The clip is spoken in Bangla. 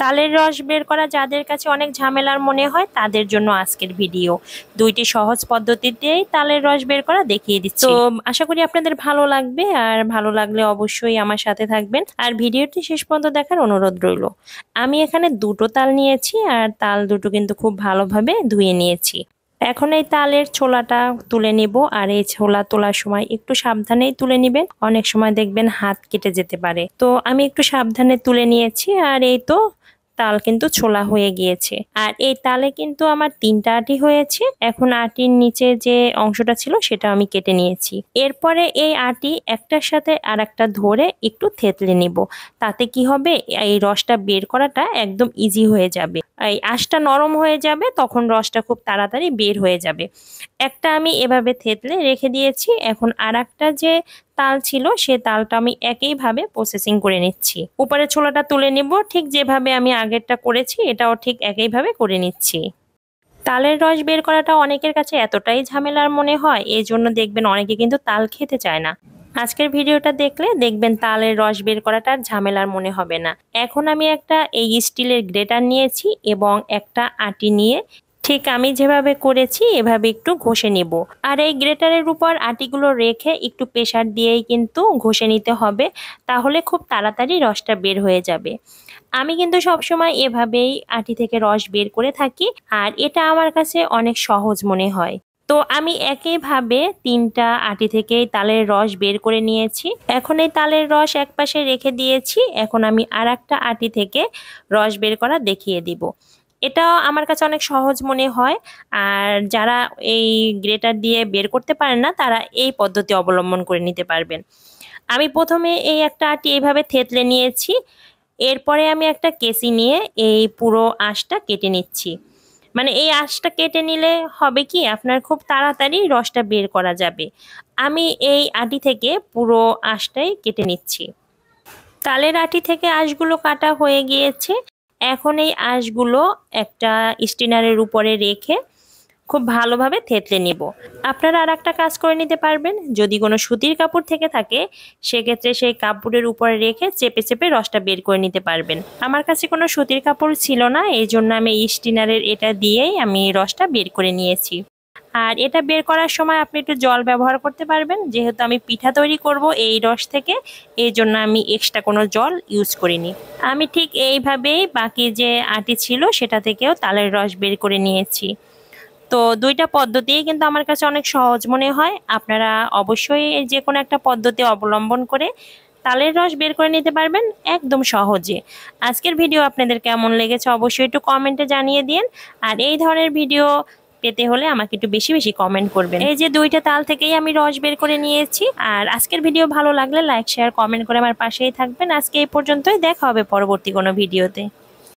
তালের রস বের করা যাদের কাছে অনেক ঝামেলার মনে হয় তাদের জন্য আজকের ভিডিও। দুইটি সহজ পদ্ধতিতেই তালের রস বের করা দেখিয়ে দিচ্ছি। তো আশা করি আপনাদের ভালো লাগবে, আর ভালো লাগলে অবশ্যই আমার সাথে থাকবেন আর ভিডিওটি শেষ পর্যন্ত দেখার অনুরোধ রইল। আমি এখানে দুটো তাল নিয়েছি আর তাল দুটো কিন্তু খুব ভালোভাবে ধুয়ে নিয়েছি। এখন এই তালের ছোলাটা তুলে নিব, আর এই ছোলা তোলার সময় একটু সাবধানেই তুলে নিবেন, অনেক সময় দেখবেন হাত কেটে যেতে পারে। তো আমি একটু সাবধানে তুলে নিয়েছি, আর এই তো তাল কিন্তু ছোলা হয়ে গিয়েছে। আর এই তালে কিন্তু আমার 3টা আটি হয়েছে। এখন আটির নিচে যে অংশটা ছিল সেটা আমি কেটে নিয়েছি। এরপরে এই আটি একটার সাথে আর একটা ধরে একটু থেতলে নিব। তাতে কি হবে, এই রসটা বের করাটা একদম ইজি হয়ে যাবে। এই আঁশটা নরম হয়ে যাবে, তখন রসটা খুব তাড়াতাড়ি বের হয়ে যাবে। একটা আমি এভাবে থেতলে রেখে দিয়েছি। এখন আর একটা যে তাল ছিল সে তালটা আমি একইভাবে প্রসেসিং করে নিচ্ছি। উপরে ছোলাটা তুলে নিব, ঠিক যেভাবে আমি আগেরটা করেছি এটাও ঠিক একইভাবে করে নিচ্ছি। তালের রস বের করাটা অনেকের কাছে এতটাই ঝামেলার মনে হয়, এই জন্য দেখবেন অনেকে কিন্তু তাল খেতে চায় না। আজকের ভিডিওটা দেখলে দেখবেন তালের রস বের করাটা আর ঝামেলার মনে হবে না। এখন আমি একটা এই স্টিলের গ্রেটার নিয়েছি এবং একটা আটি নিয়ে ঠিক আমি যেভাবে করেছি এভাবে একটু ঘষে নিব। আর এই গ্রেটারের উপর আটিগুলো রেখে একটু প্রেসার দিয়েই কিন্তু ঘষে নিতে হবে, তাহলে খুব তাড়াতাড়ি রসটা বের হয়ে যাবে। আমি কিন্তু সবসময় এভাবেই আটি থেকে রস বের করে থাকি, আর এটা আমার কাছে অনেক সহজ মনে হয়। তো আমি একইভাবে 3টা আটি থেকেই তালের রস বের করে নিয়েছি। এখন এই তালের রস একপাশে রেখে দিয়েছি। এখন আমি আর একটা আটি থেকে রস বের করা দেখিয়ে দিব। এটা আমার কাছে অনেক সহজ মনে হয়, আর যারা এই গ্রেটার দিয়ে বের করতে পারেন না তারা এই পদ্ধতি অবলম্বন করে নিতে পারবেন। আমি প্রথমে এই একটা আটি এইভাবে থেতলে নিয়েছি। এরপরে আমি একটা কেচি নিয়ে এই পুরো আঁশটা কেটে নিচ্ছি। মানে এই আঁশটা কেটে নিলে হবে কি, আপনার খুব তাড়াতাড়ি রসটা বের করা যাবে। আমি এই আটি থেকে পুরো আঁশটাই কেটে নিচ্ছি। তালের আটি থেকে আঁশগুলো কাটা হয়ে গিয়েছে। এখন এই আঁশগুলো একটা স্টিনারের উপরে রেখে খুব ভালোভাবে থেতলে নিব। আপনারা আর একটা কাজ করে নিতে পারবেন, যদি কোনো সুতির কাপড় থেকে থাকে সেক্ষেত্রে সেই কাপড়ের উপরে রেখে চেপে চেপে রসটা বের করে নিতে পারবেন। আমার কাছে কোনো সুতির কাপড় ছিল না, এই জন্য আমি স্টিনারের এটা দিয়েই আমি রসটা বের করে নিয়েছি। আর এটা বের করার সময় আপনি একটু জল ব্যবহার করতে পারবেন, যেহেতু আমি পিঠা তৈরি করব এই রস থেকে, এই জন্য আমি এক্সট্রা কোনো জল ইউজ করিনি। আমি ঠিক এইভাবেই বাকি যে আটি ছিল সেটা থেকেও তালের রস বের করে নিয়েছি। তো দুইটা পদ্ধতিই কিন্তু আমার কাছে অনেক সহজ মনে হয়। আপনারা অবশ্যই যে কোনো একটা পদ্ধতি অবলম্বন করে তালের রস বের করে নিতে পারবেন একদম সহজে। আজকের ভিডিও আপনাদের কেমন লেগেছে অবশ্যই একটু কমেন্টে জানিয়ে দিন। আর এই ধরনের ভিডিও পেতে হলে আমাকে একটু বেশি বেশি কমেন্ট করবেন। এই যে দুইটা তাল থেকেই আমি রস বের করে নিয়েছি। আর আজকের ভিডিও ভালো লাগলে লাইক শেয়ার কমেন্ট করে আমার পাশেই থাকবেন। আজকে এই পর্যন্তই, দেখা হবে পরবর্তী কোনো ভিডিওতে।